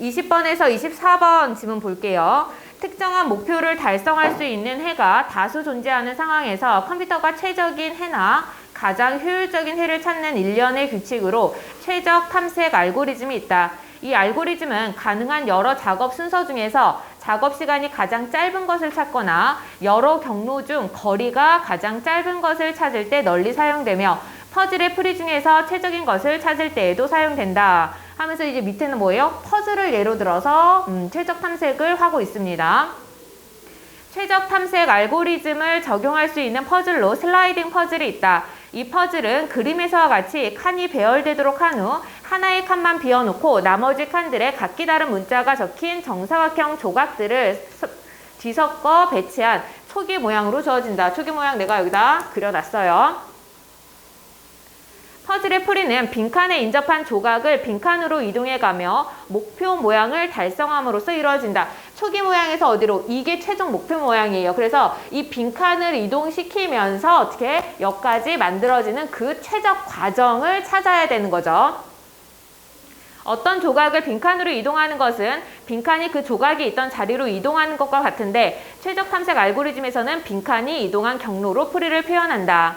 20번에서 24번 지문 볼게요. 특정한 목표를 달성할 수 있는 해가 다수 존재하는 상황에서 컴퓨터가 최적인 해나 가장 효율적인 해를 찾는 일련의 규칙으로 최적 탐색 알고리즘이 있다. 이 알고리즘은 가능한 여러 작업 순서 중에서 작업 시간이 가장 짧은 것을 찾거나 여러 경로 중 거리가 가장 짧은 것을 찾을 때 널리 사용되며 퍼즐의 풀이 중에서 최적인 것을 찾을 때에도 사용된다. 하면서 이제 밑에는 뭐예요? 퍼즐을 예로 들어서 최적 탐색을 하고 있습니다. 최적 탐색 알고리즘을 적용할 수 있는 퍼즐로 슬라이딩 퍼즐이 있다. 이 퍼즐은 그림에서와 같이 칸이 배열되도록 한 후 하나의 칸만 비워놓고 나머지 칸들에 각기 다른 문자가 적힌 정사각형 조각들을 뒤섞어 배치한 초기 모양으로 주어진다. 초기 모양 내가 여기다 그려놨어요. 퍼즐의 풀이는 빈칸에 인접한 조각을 빈칸으로 이동해가며 목표 모양을 달성함으로써 이루어진다. 초기 모양에서 어디로? 이게 최종 목표 모양이에요. 그래서 이 빈칸을 이동시키면서 어떻게 여기까지 만들어지는 그 최적 과정을 찾아야 되는 거죠. 어떤 조각을 빈칸으로 이동하는 것은 빈칸이 그 조각이 있던 자리로 이동하는 것과 같은데 최적 탐색 알고리즘에서는 빈칸이 이동한 경로로 풀이를 표현한다.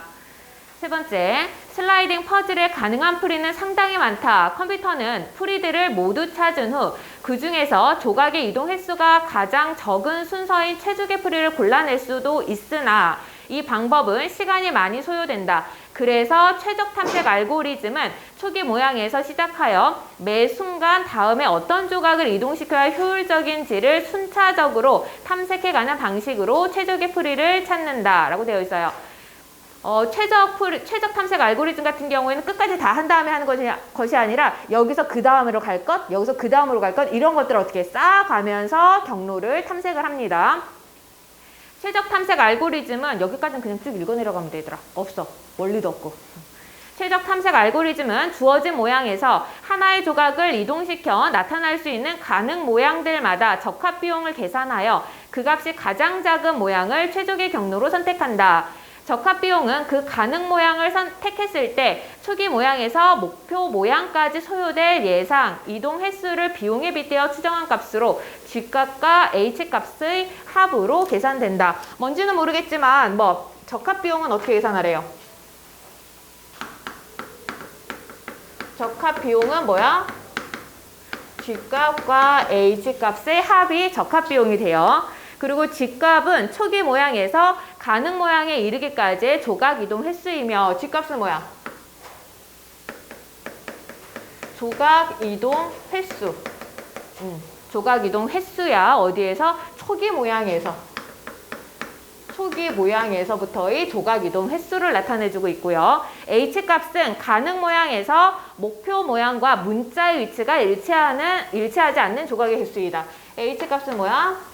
세 번째, 슬라이딩 퍼즐의 가능한 풀이는 상당히 많다. 컴퓨터는 풀이들을 모두 찾은 후 그 중에서 조각의 이동 횟수가 가장 적은 순서인 최적의 풀이를 골라낼 수도 있으나 이 방법은 시간이 많이 소요된다. 그래서 최적 탐색 알고리즘은 초기 모양에서 시작하여 매 순간 다음에 어떤 조각을 이동시켜야 효율적인지를 순차적으로 탐색해가는 방식으로 최적의 풀이를 찾는다 라고 되어 있어요. 최적 탐색 알고리즘 같은 경우에는 끝까지 다 한 다음에 하는 것이 아니라 여기서 그 다음으로 갈 것, 여기서 그 다음으로 갈 것, 이런 것들을 어떻게 쌓아가면서 경로를 탐색을 합니다. 최적 탐색 알고리즘은 여기까지는 그냥 쭉 읽어 내려가면 되더라. 없어. 원리도 없고. 최적 탐색 알고리즘은 주어진 모양에서 하나의 조각을 이동시켜 나타날 수 있는 가능 모양들마다 적합 비용을 계산하여 그 값이 가장 작은 모양을 최적의 경로로 선택한다. 적합 비용은 그 가능 모양을 선택했을 때 초기 모양에서 목표 모양까지 소요될 예상 이동 횟수를 비용에 빗대어 추정한 값으로 G값과 H값의 합으로 계산된다. 뭔지는 모르겠지만 적합 비용은 어떻게 계산하래요? 적합 비용은 뭐야? G값과 H값의 합이 적합 비용이 돼요. 그리고 G값은 초기 모양에서 가능 모양에 이르기까지의 조각 이동 횟수이며 G값은 뭐야? 조각 이동 횟수. 조각 이동 횟수야. 어디에서? 초기 모양에서부터의 조각 이동 횟수를 나타내주고 있고요. H값은 가능 모양에서 목표 모양과 문자의 위치가 일치하지 않는 조각의 횟수이다. H값은 뭐야?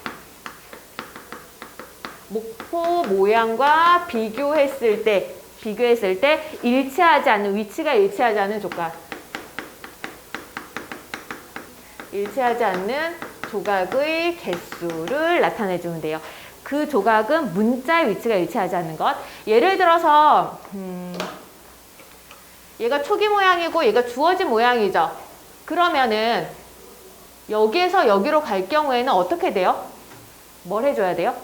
목표 모양과 비교했을 때 위치가 일치하지 않는 조각. 일치하지 않는 조각의 개수를 나타내주면 돼요. 그 조각은 문자의 위치가 일치하지 않는 것. 예를 들어서 얘가 초기 모양이고 얘가 주어진 모양이죠. 그러면은 여기에서 여기로 갈 경우에는 어떻게 돼요? 뭘 해줘야 돼요?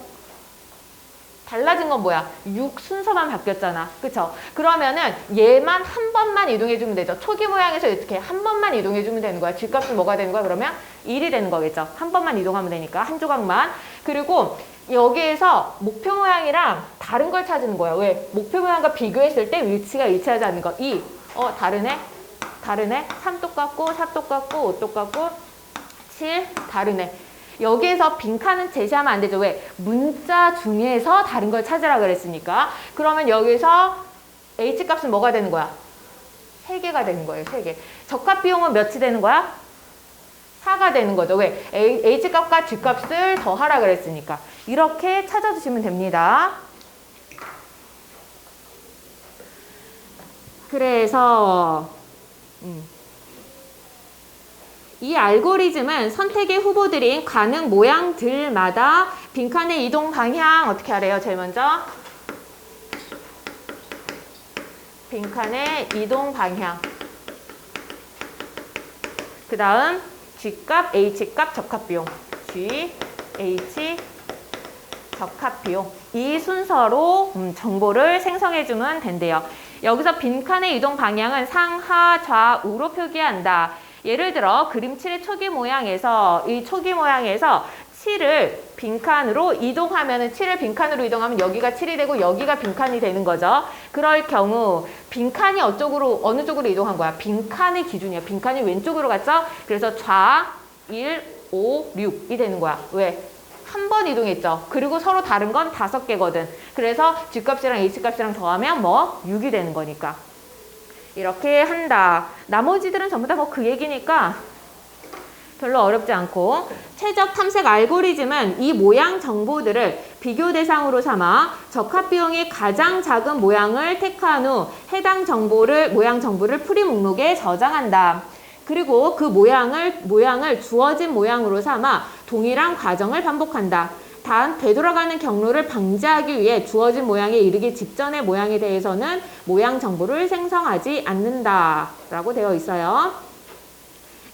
달라진 건 뭐야? 6 순서만 바뀌었잖아. 그쵸? 그러면은 얘만 한 번만 이동해주면 되죠. 초기 모양에서 이렇게 한 번만 이동해주면 되는 거야. G값은 뭐가 되는 거야? 그러면 1이 되는 거겠죠. 한 번만 이동하면 되니까. 한 조각만. 그리고 여기에서 목표 모양이랑 다른 걸 찾는 거야. 왜? 목표 모양과 비교했을 때 위치가 일치하지 않는 거. 2. 다르네? 3 똑같고, 4 똑같고, 5 똑같고, 7 다르네. 여기에서 빈칸은 제시하면 안 되죠. 왜? 문자 중에서 다른 걸 찾으라 그랬으니까. 그러면 여기서 H값은 뭐가 되는 거야? 3개가 되는 거예요. 3개. 적합 비용은 몇이 되는 거야? 4가 되는 거죠. 왜? H값과 G값을 더하라 그랬으니까. 이렇게 찾아주시면 됩니다. 그래서 이 알고리즘은 선택의 후보들인 가능 모양들마다 빈칸의 이동 방향 어떻게 하래요? 제일 먼저 빈칸의 이동 방향. 그 다음 G값, H값, 적합비용. G, H, 적합비용. 이 순서로 정보를 생성해주면 된대요. 여기서 빈칸의 이동 방향은 상하 좌우로 표기한다. 예를 들어 그림 7의 초기 모양에서 이 초기 모양에서 7을 빈칸으로 이동하면은 7을 빈칸으로 이동하면 여기가 7이 되고 여기가 빈칸이 되는 거죠. 그럴 경우 빈칸이 어느 쪽으로 이동한 거야? 빈칸의 기준이야. 빈칸이 왼쪽으로 갔죠? 그래서 좌 1, 5, 6이 되는 거야. 왜? 한 번 이동했죠. 그리고 서로 다른 건 5개거든. 그래서 G값이랑 H값이랑 더하면 뭐 6이 되는 거니까. 이렇게 한다. 나머지들은 전부 다 뭐 그 얘기니까 별로 어렵지 않고, 최적 탐색 알고리즘은 이 모양 정보들을 비교 대상으로 삼아 적합비용이 가장 작은 모양을 택한 후 해당 모양 정보를 풀이 목록에 저장한다. 그리고 그 모양을 주어진 모양으로 삼아 동일한 과정을 반복한다. 단 되돌아가는 경로를 방지하기 위해 주어진 모양에 이르기 직전의 모양에 대해서는 모양 정보를 생성하지 않는다 라고 되어 있어요.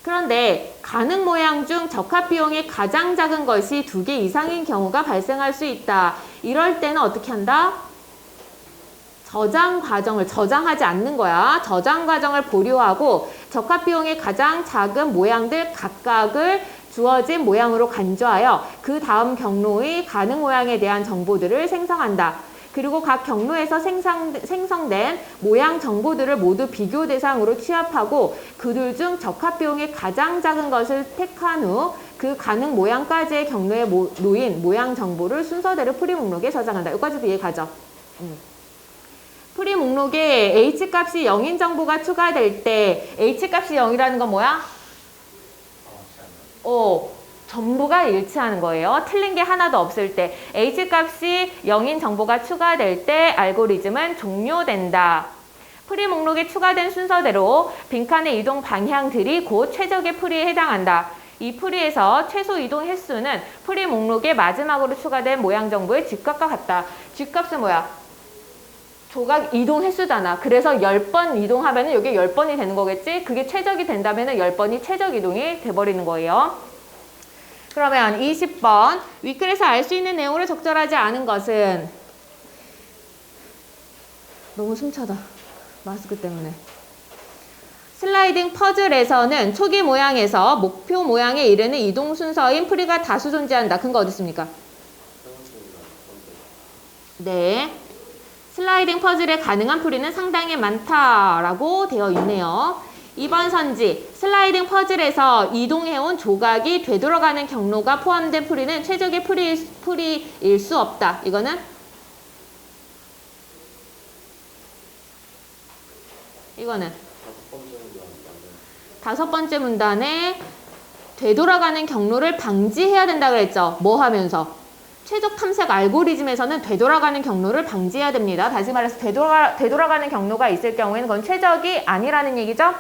그런데 가능 모양 중 적합비용이 가장 작은 것이 2개 이상인 경우가 발생할 수 있다. 이럴 때는 어떻게 한다? 저장 과정을 저장하지 않는 거야. 저장 과정을 보류하고 적합비용이 가장 작은 모양들 각각을 주어진 모양으로 간주하여 그 다음 경로의 가능 모양에 대한 정보들을 생성한다. 그리고 각 경로에서 생성된 모양 정보들을 모두 비교 대상으로 취합하고 그들 중 적합비용이 가장 작은 것을 택한 후 그 가능 모양까지의 경로에 놓인 모양 정보를 순서대로 풀이 목록에 저장한다. 여기까지도 이해가죠? 풀이 목록에 H값이 0인 정보가 추가될 때 H값이 0이라는 건 뭐야? 전부가 일치하는 거예요. 틀린 게 하나도 없을 때. H값이 0인 정보가 추가될 때 알고리즘은 종료된다. 풀이 목록에 추가된 순서대로 빈칸의 이동 방향들이 곧 최적의 풀이에 해당한다. 이 풀이에서 최소 이동 횟수는 풀이 목록에 마지막으로 추가된 모양 정보의 G값과 같다. G값은 뭐야? 조각 이동 횟수잖아. 그래서 10번 이동하면 여기 10번이 되는 거겠지? 그게 최적이 된다면 10번이 최적 이동이 돼버리는 거예요. 그러면 20번. 윗글에서 알 수 있는 내용으로 적절하지 않은 것은? 너무 숨차다. 마스크 때문에. 슬라이딩 퍼즐에서는 초기 모양에서 목표 모양에 이르는 이동 순서인 풀이가 다수 존재한다. 근거 어디 있습니까? 네. 슬라이딩 퍼즐에 가능한 풀이는 상당히 많다라고 되어 있네요. 2번 선지. 슬라이딩 퍼즐에서 이동해온 조각이 되돌아가는 경로가 포함된 풀이는 최적의 풀이일 수 없다. 이거는? 다섯 번째 문단에 되돌아가는 경로를 방지해야 된다 그랬죠. 뭐 하면서? 최적 탐색 알고리즘에서는 되돌아가는 경로를 방지해야 됩니다. 다시 말해서 되돌아가는 경로가 있을 경우에는 그건 최적이 아니라는 얘기죠.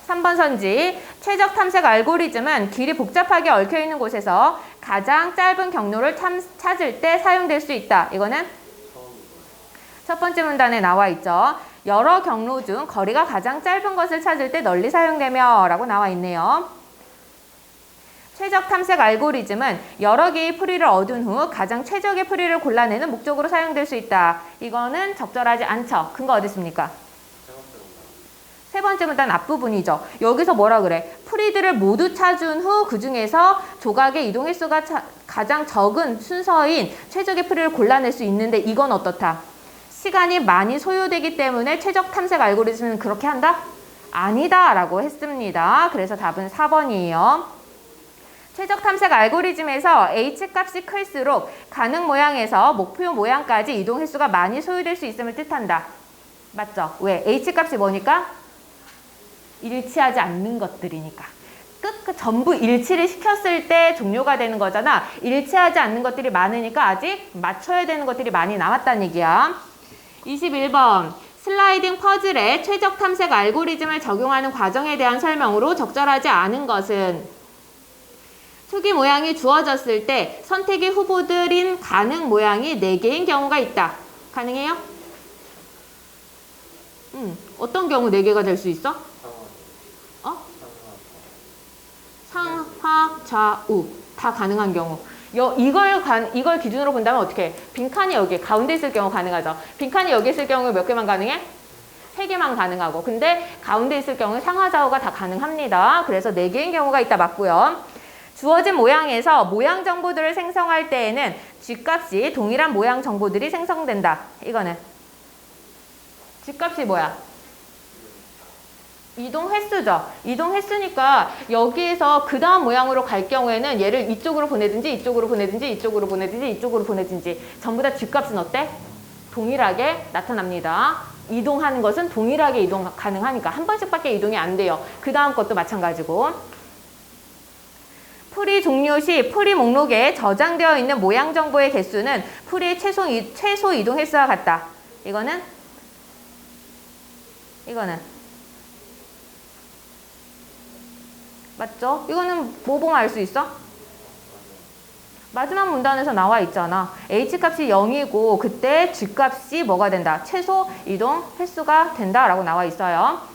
3번 선지. 최적 탐색 알고리즘은 길이 복잡하게 얽혀있는 곳에서 가장 짧은 경로를 찾을 때 사용될 수 있다. 이거는? 첫 번째 문단에 나와 있죠. 여러 경로 중 거리가 가장 짧은 것을 찾을 때 널리 사용되며 라고 나와 있네요. 최적 탐색 알고리즘은 여러 개의 풀이를 얻은 후 가장 최적의 풀이를 골라내는 목적으로 사용될 수 있다. 이거는 적절하지 않죠. 근거 어디 있습니까? 세 번째 문단 앞부분이죠. 여기서 뭐라 그래? 풀이들을 모두 찾은 후 그 중에서 조각의 이동 횟수가 가장 적은 순서인 최적의 풀이를 골라낼 수 있는데 이건 어떻다? 시간이 많이 소요되기 때문에 최적 탐색 알고리즘은 그렇게 한다? 아니다 라고 했습니다. 그래서 답은 4번이에요. 최적 탐색 알고리즘에서 H값이 클수록 가능 모양에서 목표 모양까지 이동 횟수가 많이 소요될 수 있음을 뜻한다. 맞죠? 왜? H값이 뭐니까? 일치하지 않는 것들이니까. 전부 일치를 시켰을 때 종료가 되는 거잖아. 일치하지 않는 것들이 많으니까 아직 맞춰야 되는 것들이 많이 남았다는 얘기야. 21번. 슬라이딩 퍼즐에 최적 탐색 알고리즘을 적용하는 과정에 대한 설명으로 적절하지 않은 것은? 초기 모양이 주어졌을 때 선택의 후보들인 가능 모양이 4개인 경우가 있다. 가능해요? 어떤 경우 4개가 될 수 있어? 좌우 다 가능한 경우. 이걸 기준으로 본다면 어떻게 해? 빈칸이 여기 가운데 있을 경우 가능하죠. 빈칸이 여기 있을 경우 몇 개만 가능해? 3개만 가능하고. 근데 가운데 있을 경우에 상하좌우가 다 가능합니다. 그래서 4개인 경우가 있다 맞고요. 주어진 모양에서 모양 정보들을 생성할 때에는 G값이 동일한 모양 정보들이 생성된다. 이거는 G값이 뭐야? 이동 횟수죠. 이동 횟수니까 여기에서 그 다음 모양으로 갈 경우에는 얘를 이쪽으로 보내든지 이쪽으로 보내든지 이쪽으로 보내든지 이쪽으로 보내든지 전부 다 G값은 어때? 동일하게 나타납니다. 이동하는 것은 동일하게 이동 가능하니까 한 번씩밖에 이동이 안 돼요. 그 다음 것도 마찬가지고. 풀이 종료 시 풀이 목록에 저장되어 있는 모양 정보의 개수는 풀이의 최소 이동 횟수와 같다. 이거는 맞죠? 이거는 뭐 보면 알 수 있어? 마지막 문단에서 나와 있잖아. H값이 0이고 그때 G값이 뭐가 된다? 최소 이동 횟수가 된다라고 나와 있어요.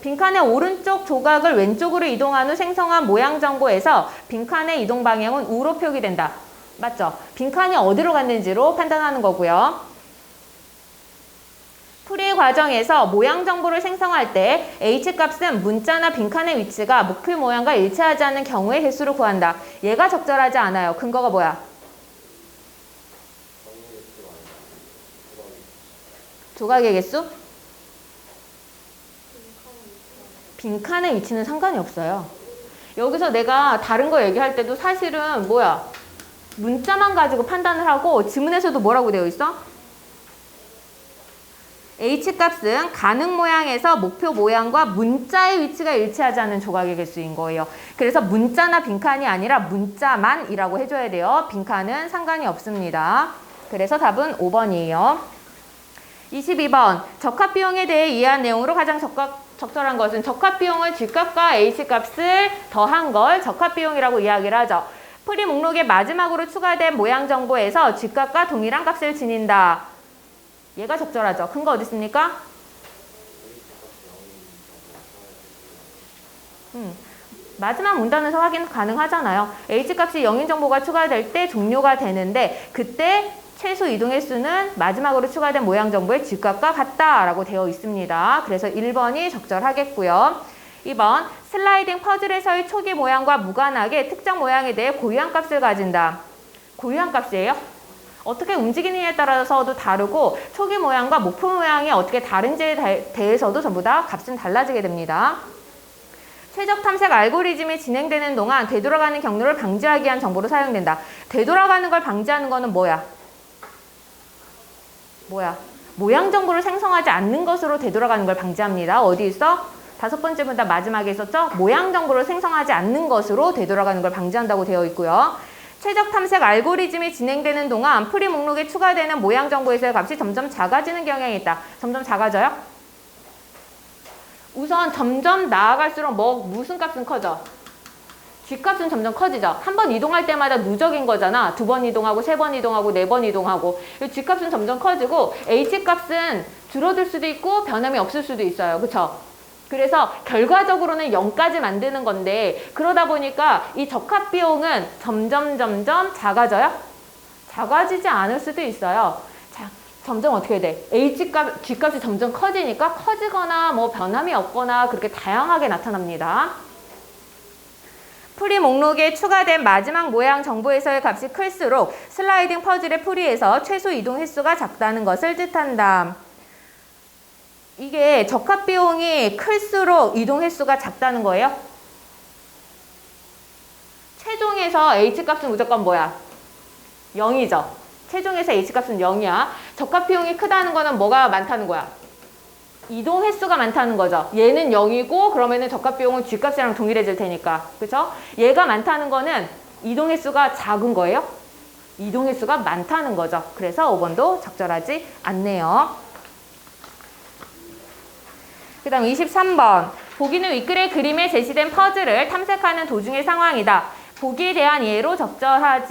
빈칸의 오른쪽 조각을 왼쪽으로 이동한 후 생성한 모양 정보에서 빈칸의 이동 방향은 우로 표기된다. 맞죠? 빈칸이 어디로 갔는지로 판단하는 거고요. 풀이 과정에서 모양 정보를 생성할 때 H값은 문자나 빈칸의 위치가 목표 모양과 일치하지 않는 경우의 횟수를 구한다. 얘가 적절하지 않아요. 근거가 뭐야? 조각의 개수? 빈칸의 위치는 상관이 없어요. 여기서 내가 다른 거 얘기할 때도 사실은 뭐야? 문자만 가지고 판단을 하고 지문에서도 뭐라고 되어 있어? H값은 가능 모양에서 목표 모양과 문자의 위치가 일치하지 않는 조각의 개수인 거예요. 그래서 문자나 빈칸이 아니라 문자만이라고 해줘야 돼요. 빈칸은 상관이 없습니다. 그래서 답은 5번이에요. 22번 적합비용에 대해 이해한 내용으로 가장 적절한 것은 적합비용은 G값과 H값을 더한 걸 적합비용이라고 이야기를 하죠. 풀이 목록의 마지막으로 추가된 모양 정보에서 G값과 동일한 값을 지닌다. 얘가 적절하죠. 근거 어디 있습니까? 마지막 문단에서 확인 가능하잖아요. H값이 0인 정보가 추가될 때 종료가 되는데 그때 최소 이동 횟수는 마지막으로 추가된 모양 정보의 G값과 같다라고 되어 있습니다. 그래서 1번이 적절하겠고요. 2번 슬라이딩 퍼즐에서의 초기 모양과 무관하게 특정 모양에 대해 고유한 값을 가진다. 고유한 값이에요? 어떻게 움직이느냐에 따라서도 다르고 초기 모양과 목표 모양이 어떻게 다른지에 대해서도 전부 다 값은 달라지게 됩니다. 최적 탐색 알고리즘이 진행되는 동안 되돌아가는 경로를 방지하기 위한 정보로 사용된다. 되돌아가는 걸 방지하는 거는 뭐야? 모양 정보를 생성하지 않는 것으로 되돌아가는 걸 방지합니다. 어디 있어? 5번째 문단 마지막에 있었죠? 모양 정보를 생성하지 않는 것으로 되돌아가는 걸 방지한다고 되어 있고요. 최적 탐색 알고리즘이 진행되는 동안 풀이 목록에 추가되는 모양 정보에서의 값이 점점 작아지는 경향이 있다. 점점 작아져요? 우선 점점 나아갈수록 무슨 값은 커져? G값은 점점 커지죠. 한 번 이동할 때마다 누적인 거잖아. 2번 이동하고 3번 이동하고 4번 이동하고 G값은 점점 커지고 H값은 줄어들 수도 있고 변함이 없을 수도 있어요. 그쵸? 그래서 결과적으로는 0까지 만드는 건데 그러다 보니까 이 적합비용은 점점 작아져요? 작아지지 않을 수도 있어요. 자, 점점 어떻게 돼? G값이 점점 커지니까 커지거나 변함이 없거나 그렇게 다양하게 나타납니다. 풀이 목록에 추가된 마지막 모양 정보에서의 값이 클수록 슬라이딩 퍼즐의 풀이에서 최소 이동 횟수가 작다는 것을 뜻한다. 이게 적합비용이 클수록 이동 횟수가 작다는 거예요? 최종에서 H값은 무조건 뭐야? 0이죠. 최종에서 H값은 0이야. 적합비용이 크다는 거는 뭐가 많다는 거야? 이동 횟수가 많다는 거죠. 얘는 0이고 그러면은 적합비용은 G값이랑 동일해질 테니까. 그쵸? 얘가 많다는 거는 이동 횟수가 작은 거예요? 이동 횟수가 많다는 거죠. 그래서 5번도 적절하지 않네요. 그 다음 23번. 보기는 윗글의 그림에 제시된 퍼즐을 탐색하는 도중의 상황이다. 보기에 대한 이해로 적절한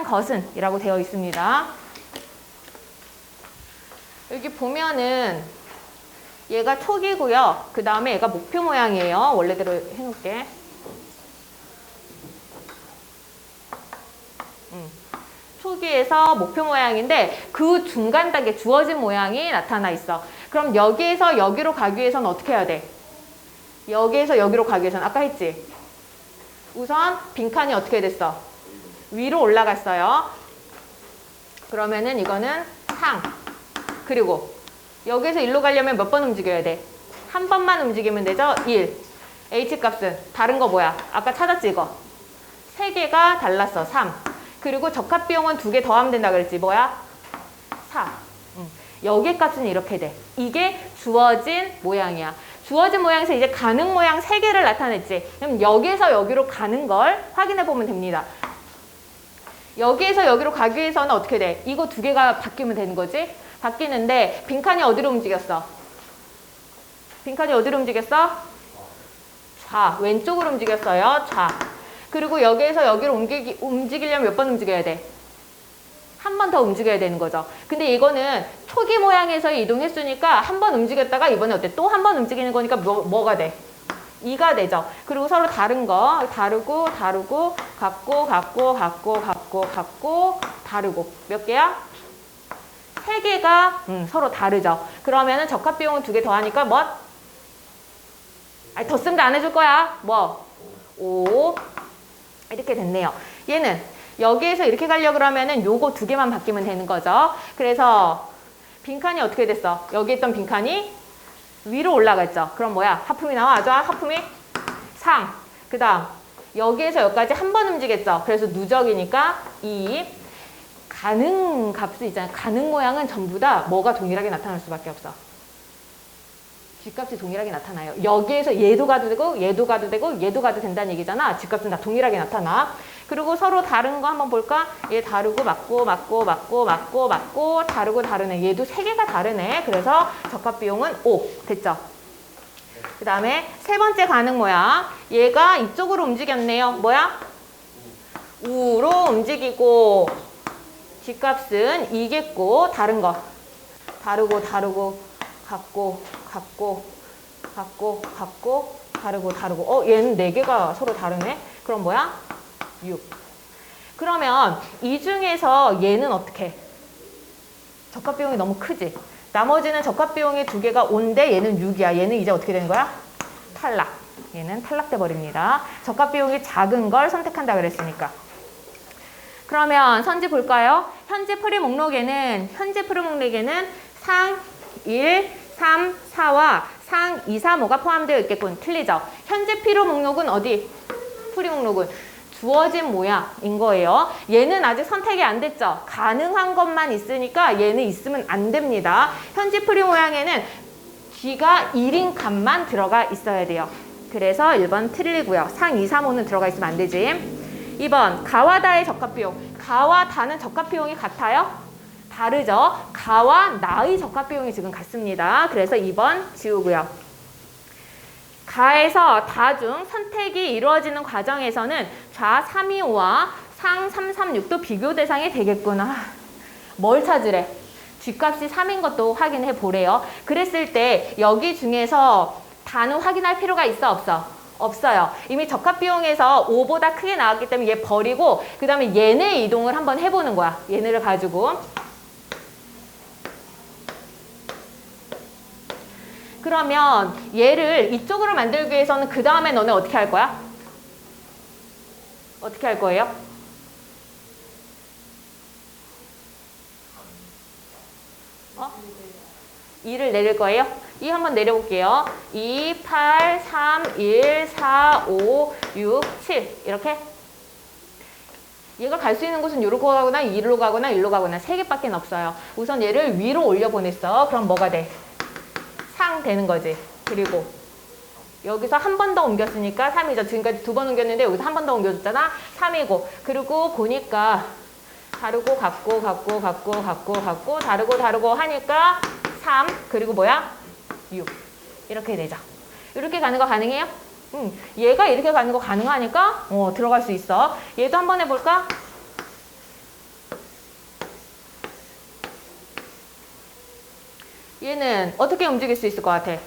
것은 이라고 되어 있습니다. 여기 보면은 얘가 촉이고요. 그 다음에 얘가 목표 모양이에요. 원래대로 해놓을게. 초기에서 목표 모양인데 그 중간 단계 주어진 모양이 나타나 있어. 그럼 여기에서 여기로 가기 위해서는 어떻게 해야 돼? 여기에서 여기로 가기 위해서는 아까 했지? 우선 빈칸이 어떻게 됐어? 위로 올라갔어요. 그러면은 이거는 상. 그리고 여기에서 일로 가려면 몇 번 움직여야 돼? 한 번만 움직이면 되죠? 1. H값은 다른 거 뭐야? 아까 찾았지 이거? 3개가 달랐어. 3. 그리고 적합비용은 2개 더하면 된다 그랬지. 뭐야? 4. 여기 값은 이렇게 돼. 이게 주어진 모양이야. 주어진 모양에서 이제 가는 모양 3개를 나타냈지. 그럼 여기에서 여기로 가는 걸 확인해 보면 됩니다. 여기에서 여기로 가기 위해서는 어떻게 돼? 이거 2개가 바뀌면 되는 거지? 바뀌는데 빈칸이 어디로 움직였어? 빈칸이 어디로 움직였어? 좌. 왼쪽으로 움직였어요. 좌. 그리고 여기에서 여기로 움직이려면 몇 번 움직여야 돼? 한 번 더 움직여야 되는 거죠. 근데 이거는 초기 모양에서 이동했으니까 한 번 움직였다가 이번에 어때? 또 한 번 움직이는 거니까 뭐가 돼? 2가 되죠. 그리고 서로 다른 거 다르고 같고 다르고 몇 개야? 3개가 서로 다르죠. 그러면은 적합비용은 2개 더하니까 뭐? 아니 더 쓴 거 안 해줄 거야. 뭐? 5 이렇게 됐네요. 얘는 여기에서 이렇게 가려고 그러면은 요거 2개만 바뀌면 되는 거죠. 그래서 빈칸이 어떻게 됐어? 여기 있던 빈칸이 위로 올라갔죠. 그럼 뭐야? 하품이 나와. 하품이 상. 그 다음 여기에서 여기까지 한 번 움직였죠. 그래서 누적이니까 2. 가능 값이 있잖아요. 가능 모양은 전부 다 뭐가 동일하게 나타날 수밖에 없어. 뒷값이 동일하게 나타나요. 여기에서 얘도 가도 되고 얘도 가도 되고 얘도 가도 된다는 얘기잖아. 뒷값은 다 동일하게 나타나. 그리고 서로 다른 거 한번 볼까? 얘 다르고 맞고 다르고 다르네. 얘도 3개가 다르네. 그래서 적합비용은 5 됐죠? 그 다음에 세 번째 가능 모양. 얘가 이쪽으로 움직였네요. 뭐야? 우로 움직이고 뒷값은 2겠고 다른 거 다르고 같고 다르고 얘는 4개가 서로 다르네. 그럼 뭐야? 6. 그러면 이 중에서 얘는 어떻게? 적합비용이 너무 크지? 나머지는 적합비용이 2개가 5인데 얘는 6이야. 얘는 이제 어떻게 되는 거야? 탈락. 얘는 탈락돼 버립니다. 적합비용이 작은 걸 선택한다 그랬으니까. 그러면 선지 볼까요? 현재 풀이 목록에는 상 1, 3, 4와 상 2, 3, 5가 포함되어 있겠군. 틀리죠? 현재 필요 목록은 어디? 풀이 목록은 주어진 모양인 거예요. 얘는 아직 선택이 안 됐죠? 가능한 것만 있으니까 얘는 있으면 안 됩니다. 현재 풀이 모양에는 G가 1인 값만 들어가 있어야 돼요. 그래서 1번 틀리고요. 상 2, 3, 5는 들어가 있으면 안 되지. 2번 가와 다의 적합비용. 가와 다는 적합비용이 같아요? 다르죠? 가와 나의 적합비용이 지금 같습니다. 그래서 2번 지우고요. 가에서 다 중 선택이 이루어지는 과정에서는 좌 3, 2, 5와 상 3, 3, 6도 비교 대상이 되겠구나. 뭘 찾으래? 뒷값이 3인 것도 확인해 보래요. 그랬을 때 여기 중에서 다는 확인할 필요가 있어 없어? 없어요. 이미 적합비용에서 5보다 크게 나왔기 때문에 얘 버리고 그 다음에 얘네 이동을 한번 해보는 거야. 얘네를 가지고. 그러면 얘를 이쪽으로 만들기 위해서는 그 다음에 너네 어떻게 할 거야? 어떻게 할 거예요? 어? 2를 내릴 거예요? 2 한번 내려볼게요. 2, 8, 3, 1, 4, 5, 6, 7 이렇게. 얘가 갈 수 있는 곳은 이리로 가거나 이리로 가거나 이리로 가거나 3개밖에 없어요. 우선 얘를 위로 올려보냈어. 그럼 뭐가 돼? 상 되는 거지. 그리고 여기서 한 번 더 옮겼으니까 3이죠. 지금까지 2번 옮겼는데 여기서 한 번 더 옮겨줬잖아. 3이고. 그리고 보니까 다르고 같고 다르고 하니까 3 그리고 뭐야? 6 이렇게 되죠. 이렇게 가는 거 가능해요? 얘가 이렇게 가는 거 가능하니까 들어갈 수 있어. 얘도 한번 해볼까? 얘는 어떻게 움직일 수 있을 것 같아?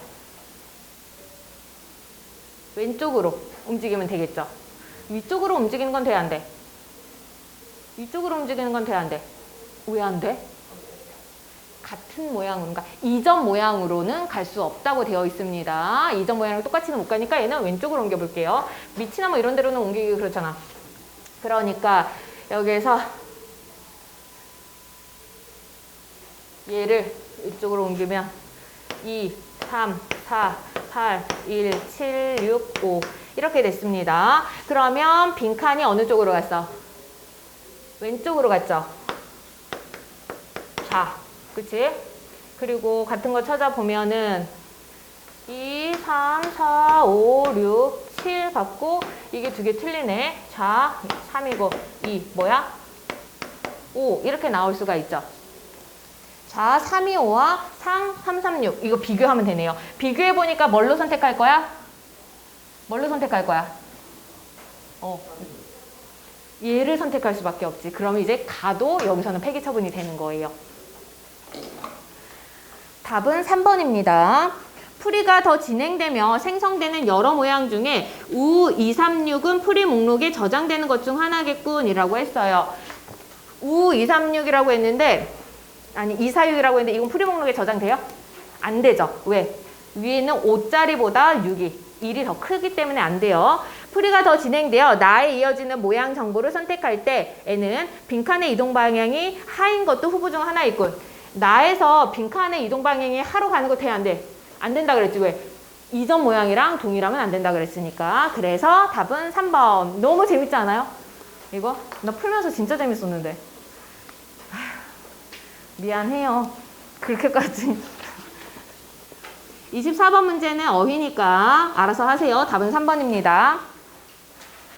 왼쪽으로 움직이면 되겠죠. 위쪽으로 움직이는 건 돼, 안 돼? 이쪽으로 움직이는 건 돼, 안 돼? 왜 안 돼? 같은 모양으로, 그러니까 이전 모양으로는 갈 수 없다고 되어 있습니다. 이전 모양이랑 똑같이는 못 가니까 얘는 왼쪽으로 옮겨볼게요. 밑이나 뭐 이런 데로는 옮기기 그렇잖아. 그러니까 여기에서 얘를 이쪽으로 옮기면 2, 3, 4, 8, 1, 7, 6, 5 이렇게 됐습니다. 그러면 빈칸이 어느 쪽으로 갔어? 왼쪽으로 갔죠? 자, 그치? 그리고 같은 거 찾아보면은 2, 3, 4, 5, 6, 7 같고 이게 두 개 틀리네. 자, 3이고 2 뭐야? 5 이렇게 나올 수가 있죠. 자, 3, 2, 5와 3, 3, 3, 6 이거 비교하면 되네요. 비교해보니까 뭘로 선택할 거야? 뭘로 선택할 거야? 얘를 선택할 수밖에 없지. 그럼 이제 가도 여기서는 폐기 처분이 되는 거예요. 답은 3번입니다. 풀이가 더 진행되며 생성되는 여러 모양 중에 U236은 풀이 목록에 저장되는 것 중 하나겠군 이라고 했어요. U236이라고 했는데 아니 246이라고 했는데 이건 풀이 목록에 저장돼요? 안 되죠. 왜? 위에는 5짜리보다 6이 1이 더 크기 때문에 안 돼요. 풀이가 더 진행되어 나에 이어지는 모양 정보를 선택할 때 N은 빈칸의 이동 방향이 하인 것도 후보 중 하나 있군. 나에서 빈칸의 이동 방향이 하로 가는 거 돼? 안 돼? 안 된다 그랬지. 왜? 이전 모양이랑 동일하면 안 된다 그랬으니까. 그래서 답은 3번. 너무 재밌지 않아요? 이거? 나 풀면서 진짜 재밌었는데. 미안해요. 그렇게까지. 24번 문제는 어휘니까 알아서 하세요. 답은 3번입니다.